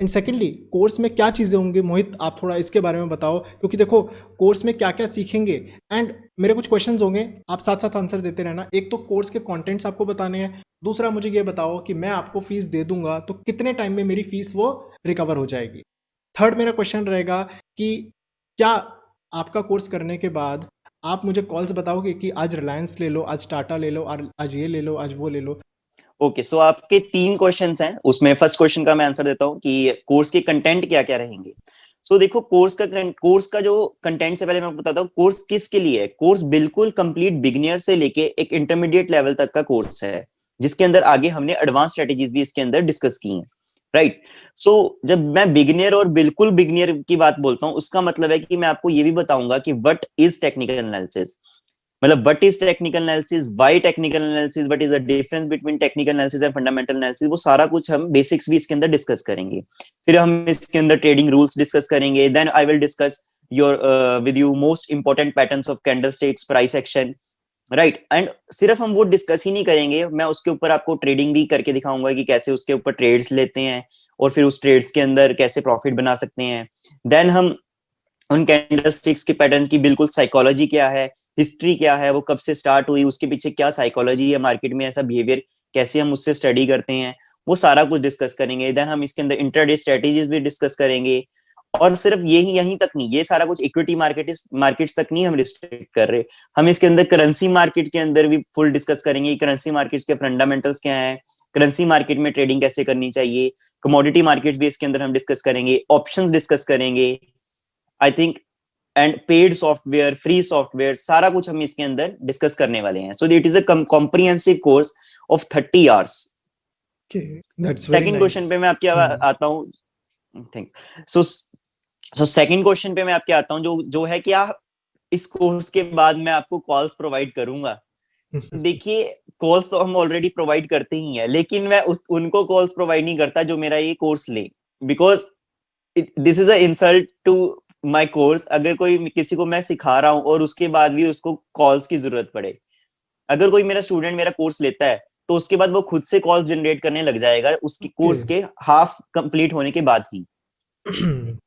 एंड सेकेंडली, कोर्स में क्या चीज़ें होंगी मोहित, आप थोड़ा इसके बारे में बताओ, क्योंकि देखो कोर्स में क्या क्या सीखेंगे एंड मेरे कुछ क्वेश्चंस होंगे, आप साथ साथ आंसर देते रहना। एक तो कोर्स के कंटेंट्स आपको बताने हैं, दूसरा मुझे ये बताओ कि मैं आपको फीस दे दूंगा तो कितने टाइम में मेरी फीस वो रिकवर हो जाएगी। थर्ड मेरा क्वेश्चन रहेगा कि क्या आपका कोर्स करने के बाद आप मुझे कॉल्स बताओगे कि आज रिलायंस ले लो, आज टाटा ले लो, आज ये ले लो, आज वो ले लो। ओके, सो आपके 3 क्वेश्चंस हैं, उसमें फर्स्ट क्वेश्चन का मैं आंसर देता हूं कि कोर्स के कंटेंट क्या क्या रहेंगे। सो देखो, कोर्स का जो कंटेंट से पहले मैं बताता हूँ कोर्स किसके लिए है। कोर्स बिल्कुल कंप्लीट बिगिनियर से लेके एक इंटरमीडिएट लेवल तक का कोर्स है, जिसके अंदर आगे हमने एडवांस स्ट्रेटेजीज भी इसके अंदर डिस्कस की हैं, राइट। सो जब मैं बिगिनियर और बिल्कुल बिगिनियर की बात बोलता हूँ, उसका मतलब है कि मैं आपको ये भी बताऊंगा कि व्हाट इज टेक्निकल एनालिसिस, मतलब what is technical analysis, why technical analysis, what is the difference between technical analysis and fundamental analysis, वो सारा कुछ हम बेसिक्स भी इसके अंदर डिस्कस करेंगे। फिर हम इसके अंदर ट्रेडिंग रूल्स डिस्कस करेंगे, then I will discuss your with you most important patterns of candlesticks, price action, right and सिर्फ हम वो डिस्कस ही नहीं करेंगे, मैं उसके ऊपर आपको ट्रेडिंग भी करके दिखाऊंगा कि कैसे उसके ऊपर ट्रेड्स लेते हैं और फिर उस ट्रेड्स के अंदर कैसे प्रॉफिट बना सकते हैं। देन हम उन कैंडलस्टिक्स के पैटर्न की बिल्कुल साइकोलॉजी क्या है, हिस्ट्री क्या है, वो कब से स्टार्ट हुई, उसके पीछे क्या साइकोलॉजी है, मार्केट में ऐसा बिहेवियर कैसे हम उससे स्टडी करते हैं, वो सारा कुछ डिस्कस करेंगे। देन हम इसके अंदर इंट्राडे स्ट्रेटेजीज भी डिस्कस करेंगे। और सिर्फ यही यहीं तक नहीं, ये सारा कुछ इक्विटी मार्केट्स तक नहीं हम रिस्ट्रिक्ट कर रहे, हम इसके अंदर करेंसी मार्केट के अंदर भी फुल डिस्कस करेंगे। करेंसी मार्केट्स के फंडामेंटल्स क्या हैं, करेंसी मार्केट में ट्रेडिंग कैसे करनी चाहिए, कमोडिटी मार्केट भी इसके अंदर हम डिस्कस करेंगे, ऑप्शंस डिस्कस करेंगे, I think and paid software, free software, सारा कुछ हम इसके अंदर डिस्कस करने वाले हैं। So it is a comprehensive course of 30 hours. Okay, that's very second question nice. पे मैं आपके आता हूँ। Think so so second question पे मैं आपके आता हूँ, जो जो है कि आप इस कोर्स के बाद मैं आपको कॉल्स प्रोवाइड करूंगा। देखिए, कॉल्स तो हम ऑलरेडी प्रोवाइड करते ही हैं, लेकिन मैं उनको कॉल्स प्रोवाइड नहीं करता जो मेरा ये कोर्स ले, because this is a insult to my course अगर कोई किसी को मैं सिखा रहा हूँ और उसके बाद भी उसको कॉल्स की जरूरत पड़े। अगर कोई मेरा स्टूडेंट मेरा कोर्स लेता है तो उसके बाद वो खुद से कॉल्स जनरेट करने लग जाएगा उसकी कोर्स Okay. के हाफ कंप्लीट होने के बाद ही।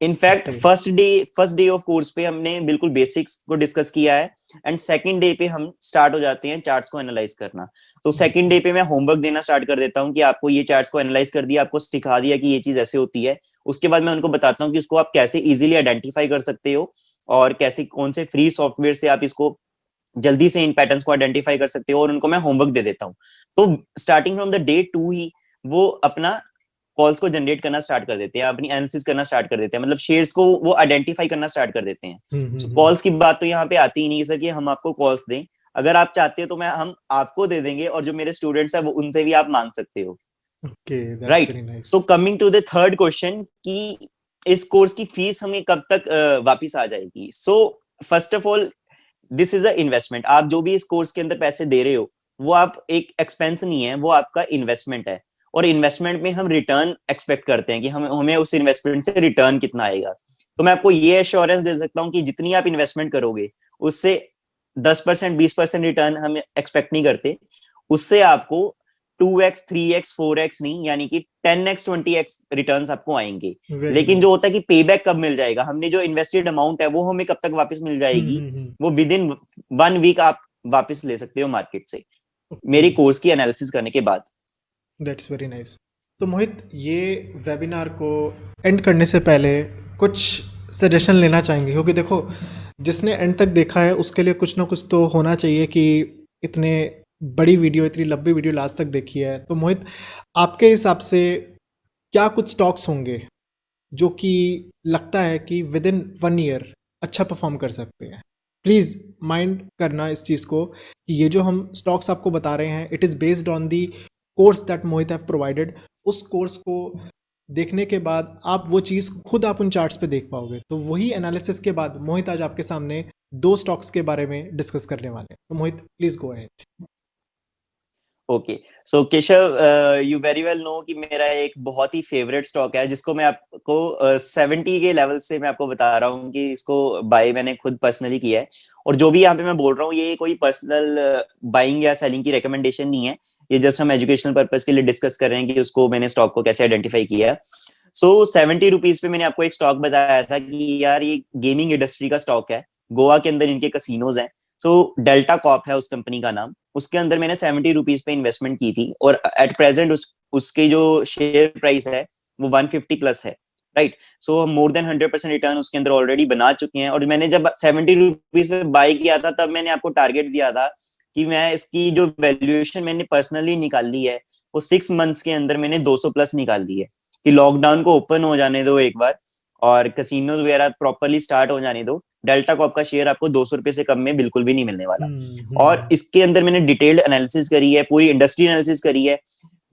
In fact Okay. First day of course पे हमने बिल्कुल बेसिक्स को डिस्कस किया है, एंड सेकंड डे पे हम स्टार्ट हो जाते हैं चार्ट्स को एनालाइज करना। तो सेकंड डे पे मैं होमवर्क देना स्टार्ट कर देता हूँ कि आपको ये चार्ट्स को एनालाइज कर दिया, आपको सिखा दिया कि ये चीज ऐसे होती है। उसके बाद मैं उनको बताता हूँ कि उसको आप कैसे इजीली आइडेंटिफाई कर सकते हो और कैसे कौन से फ्री सॉफ्टवेयर से आप इसको जल्दी से इन पैटर्न्स को आइडेंटिफाई कर सकते हो, और उनको मैं होमवर्क दे देता हूँ। तो स्टार्टिंग फ्रॉम द डे 2 ही वो अपना कॉल्स को जनरेट करना स्टार्ट कर देते हैं, अपनी एनालिसिस करना स्टार्ट कर देते हैं, मतलब शेयर्स को वो आइडेंटिफाई करना स्टार्ट कर देते हैं। सो कॉल्स की बात तो यहाँ पे आती ही नहीं सर कि हम आपको कॉल्स दें। अगर आप चाहते हो तो मैं हम आपको दे देंगे, और जो मेरे स्टूडेंट्स हैं वो उनसे भी आप मांग सकते हो। Okay, that's right. very so nice. Coming to the third question कि इस कोर्स की फीस हमें कब तक वापिस आ जाएगी। So first of all, this is a investment. आप जो भी इस कोर्स के अंदर पैसे दे रहे हो वो आप एक एक्सपेंस नहीं है, वो आपका इन्वेस्टमेंट है। और इन्वेस्टमेंट में हम रिटर्न एक्सपेक्ट करते हैं कि हमें उस इन्वेस्टमेंट से रिटर्न कितना आएगा। तो मैं आपको ये एश्योरेंस दे सकता हूँ कि जितनी आप इन्वेस्टमेंट करोगे उससे 10% 20% रिटर्न हम एक्सपेक्ट नहीं करते, उससे आपको 2x 3x 4x नहीं, यानी कि 10x 20x रिटर्न्स आपको आएंगे। Very लेकिन जो होता है nice. कि पेबैक कब मिल जाएगा, हमने जो इन्वेस्टेड अमाउंट है वो हमें कब तक वापस मिल जाएगी, वो विद इन 1 वीक आप वापस ले सकते हो मार्केट से, मेरी Okay, कोर्स की एनालिसिस करने के बाद। that's very nice. तो मोहित, ये वेबिनार को एंड करने से पहले कुछ सजेशन लेना चाहेंगे, क्योंकि देखो, जिसने एंड तक देखा है उसके लिए कुछ ना कुछ तो होना चाहिए कि इतने बड़ी वीडियो, इतनी लंबी वीडियो लास्ट तक देखी है। तो मोहित, आपके हिसाब से क्या कुछ स्टॉक्स होंगे जो कि लगता है कि विद इन 1 ईयर अच्छा परफॉर्म कर सकते हैं? प्लीज़ माइंड करना इस चीज़ को कि ये जो हम स्टॉक्स आपको बता रहे हैं, it is based on the course that Mohit have provided. उस कोर्स को देखने के बाद आप वो चीज़ खुद आप उन चार्ट्स पे देख पाओगे। तो वही एनालिसिस के बाद मोहित आज आपके सामने 2 स्टॉक्स के बारे में डिस्कस करने वाले हैं। तो Mohit, please go ahead. Okay, so Keshav, you very well know कि मेरा एक बहुत ही फेवरेट स्टॉक है जिसको मैं आपको 70 के लेवल से मैं आपको बता रहा हूँ कि इसको बाय मैंने खुद पर्सनली किया है। और जो भी यहाँ पे मैं बोल रहा हूँ ये कोई पर्सनल बाइंग या सेलिंग की रिकमेंडेशन नहीं है, ये जस्ट हम एजुकेशनल पर्पज के लिए डिस्कस कर रहे हैं कि उसको मैंने स्टॉक को कैसे आइडेंटिफाई किया है। सो 70 रुपीज पे मैंने आपको एक स्टॉक बताया था कि यार ये गेमिंग इंडस्ट्री का स्टॉक है, गोवा के अंदर इनके कसिनोज हैं। सो डेल्टा कॉप है उस कंपनी का नाम, उसके अंदर मैंने 70 रुपीज पे इन्वेस्टमेंट की थी, और एट प्रेजेंट उसके जो शेयर प्राइस है वो 150 प्लस है। राइट। सो मोर देन 100% रिटर्न उसके अंदर ऑलरेडी बना चुके हैं। और मैंने जब 70 रुपीज पे बाय किया था तब मैंने आपको टारगेट दिया था कि मैं इसकी जो वैल्यूएशन मैंने पर्सनली निकाली है वो 6 मंथ्स के अंदर मैंने 200 प्लस निकाल ली है, कि लॉकडाउन को ओपन हो जाने दो एक बार और कसिनोज वगैरह प्रॉपरली स्टार्ट हो जाने दो, डेल्टा कॉप का शेयर आपको 200 रुपए से कम में बिल्कुल भी नहीं मिलने वाला। और इसके अंदर मैंने डिटेल्ड एनालिसिस करी है, पूरी इंडस्ट्री एनालिसिस करी है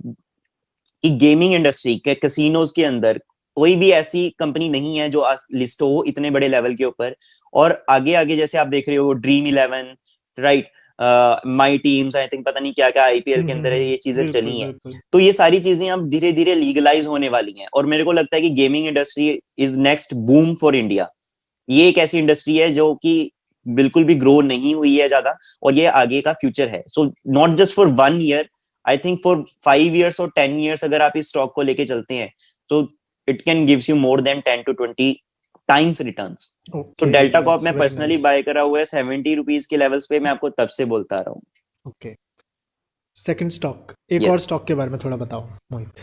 कि गेमिंग इंडस्ट्री के कसिनोज के अंदर कोई भी ऐसी कंपनी नहीं है जो लिस्ट हो इतने बड़े लेवल के ऊपर। और आगे आगे जैसे आप देख रहे हो dream eleven, right, my teams, I think पता नहीं क्या क्या आईपीएल के अंदर है ये चीजें बिल्कुल चली हैं। बिल्कुल। तो ये सारी चीजें अब धीरे धीरे लीगलाइज होने वाली हैं, और मेरे को लगता है कि gaming industry is next boom for India. ये एक ऐसी इंडस्ट्री है जो कि बिल्कुल भी ग्रो नहीं हुई है ज्यादा, और ये आगे का फ्यूचर है. So not just for 1 year, I think for 5 years और 10 ईयर्स अगर आप इस स्टॉक को लेके चलते हैं तो it can gives you more than 10 to 20 times returns. तो ओके, डेल्टा कॉप दैट्स मैं वेरी पर्सनली नाइस. बाय करा हुआ है 70 रुपीज के लेवल्स पे, मैं आपको तब से बोलता आ रहा हूँ. ओके, सेकंड स्टॉक, एक और यस. स्टॉक के बारे में थोड़ा बताओ मोहित.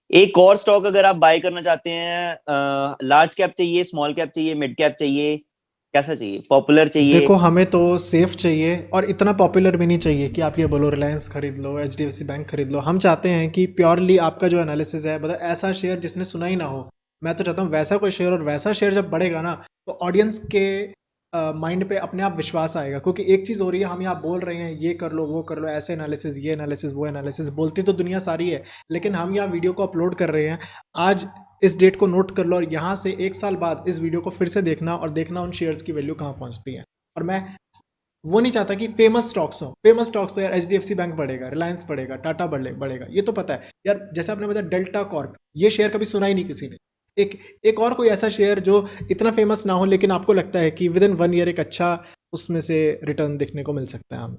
एक और स्टॉक अगर आप बाय करना चाहते हैं, लार्ज कैप चाहिए, स्मॉल कैप चाहिए, मिड कैप चाहिए, कैसा चाहिए, पॉपुलर चाहिए? देखो, हमें तो सेफ चाहिए और इतना पॉपुलर भी नहीं चाहिए कि आप ये बोलो रिलायंस खरीद लो, एचडीएफसी बैंक खरीद लो. हम चाहते हैं कि प्योरली आपका जो एनालिसिस है, मतलब ऐसा शेयर जिसने सुना ही ना हो. मैं तो चाहता हूँ वैसा कोई शेयर, और वैसा शेयर जब बढ़ेगा ना तो ऑडियंस के माइंड पे अपने आप विश्वास आएगा. क्योंकि एक चीज़ हो रही है, हम यहाँ बोल रहे हैं ये कर लो वो कर लो, ऐसे एनालिसिस, ये एनालिसिस, वो एनालिसिस, बोलती तो दुनिया सारी है, लेकिन हम यहाँ वीडियो को अपलोड कर रहे हैं. आज इस डेट को नोट कर लो और यहाँ से 1 साल बाद इस वीडियो को फिर से देखना और देखना उन शेयर्स की वैल्यू कहाँ पहुँचती है. और मैं वो नहीं चाहता कि फेमस स्टॉक्स हो. फेमस स्टॉक्स तो यार एचडीएफसी बैंक बढ़ेगा, रिलायंस बढ़ेगा, टाटा बढ़ेगा, ये तो पता है यार. जैसे आपने बताया डेल्टा कॉर्प, ये शेयर कभी सुना ही नहीं किसी ने. एक एक और कोई ऐसा शेयर जो इतना फेमस ना हो लेकिन आपको लगता है कि विद इन 1 ईयर एक अच्छा उसमें से रिटर्न देखने को मिल सकता है हमें.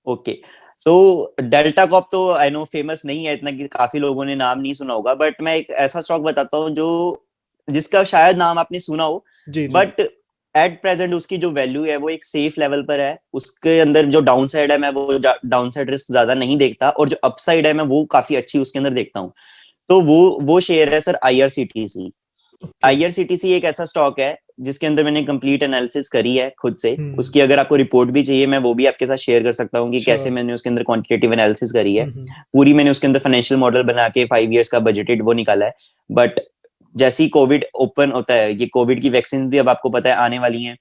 ओके. सो डेल्टा कॉप तो आई नो फेमस नहीं है इतना कि काफी लोगों ने नाम नहीं सुना होगा, बट मैं एक ऐसा स्टॉक बताता हूँ जो जिसका शायद नाम आपने सुना हो, जी जी. बट एट प्रेजेंट उसकी जो वैल्यू है वो एक सेफ लेवल पर है. उसके अंदर जो डाउन साइड है मैं वो डाउन साइड रिस्क ज्यादा नहीं देखता, और जो अपसाइड है मैं वो काफी अच्छी उसके अंदर देखता हूँ. तो वो शेयर है सर आईआरसीटीसी. ओके. आईआरसीटीसी एक ऐसा स्टॉक है जिसके अंदर मैंने कंप्लीट एनालिसिस करी है खुद से. हम्म. उसकी अगर आपको रिपोर्ट भी चाहिए मैं वो भी आपके साथ शेयर कर सकता हूँ कि कैसे श्योर. मैंने उसके अंदर क्वांटिटेटिव एनालिसिस करी है. हम्म. पूरी मैंने उसके अंदर फाइनेंशियल मॉडल बना के 5 ईयर्स का बजटेड वो निकाला है. बट जैसे ही कोविड ओपन होता है, ये कोविड की वैक्सीन भी अब आपको पता है आने वाली है.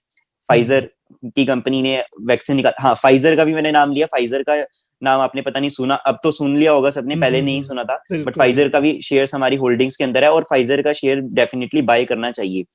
फाइजर की कंपनी ने वैक्सीन निकाला. हाँ, फाइजर का भी मैंने नाम लिया. फाइजर का नाम आपने पता नहीं सुना, अब तो सुन लिया होगा सबने, पहले नहीं सुना था. बट बिल्कुल फाइजर का बिल्कुल. भी शेयर्स हमारी होल्डिंग्स के अंदर है, और फाइजर का शेयर डेफिनेटली बाय करना चाहिए.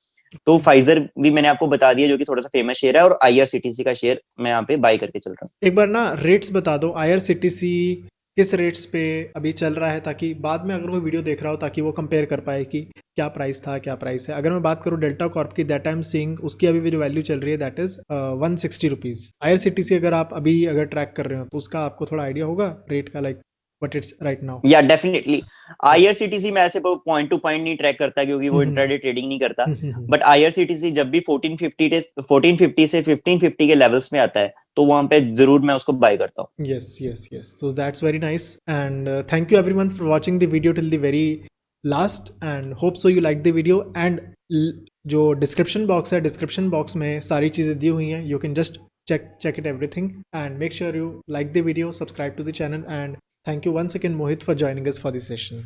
तो फाइजर भी मैंने आपको बता दिया जो कि थोड़ा सा फेमस शेयर है, और आईआरसीटीसी का शेयर मैं यहाँ पे बाय करके चल रहा हूँ. एक बार ना रेट्स बता दो, आईआरसीटीसी किस रेट्स पे अभी चल रहा है, ताकि बाद में अगर कोई वीडियो देख रहा हो ताकि वो कंपेयर कर पाए कि क्या प्राइस था क्या प्राइस है. अगर मैं बात करूँ डेल्टा कॉर्प की, दैट आई एम सीइंग उसकी अभी भी जो वैल्यू चल रही है दैट इज 160 रुपीज़. आईआरसीटीसी अगर आप अभी अगर ट्रैक कर रहे हो तो उसका आपको थोड़ा आइडिया होगा रेट का, like what it's right now. या डेफिनेटली यस. आईआरसीटीसी में ऐसे पॉइंट टू पॉइंट नहीं ट्रैक करता क्योंकि वो इंट्राडे ट्रेडिंग नहीं करता. बट आईआरसीटीसी जब भी 1450 से 1550 के लेवल्स में आता है तो वहां पे जरूर मैं उसको बाय करता हूँ. Yes, yes, yes. So that's very nice. And thank you everyone for watching the video till the very last. And hope so you like the video. And जो description box है, description box में सारी चीज़ें दी हुई हैं. You can just check it everything. And make sure you like the video, subscribe to the channel. And thank you once again Mohit for joining us for this session.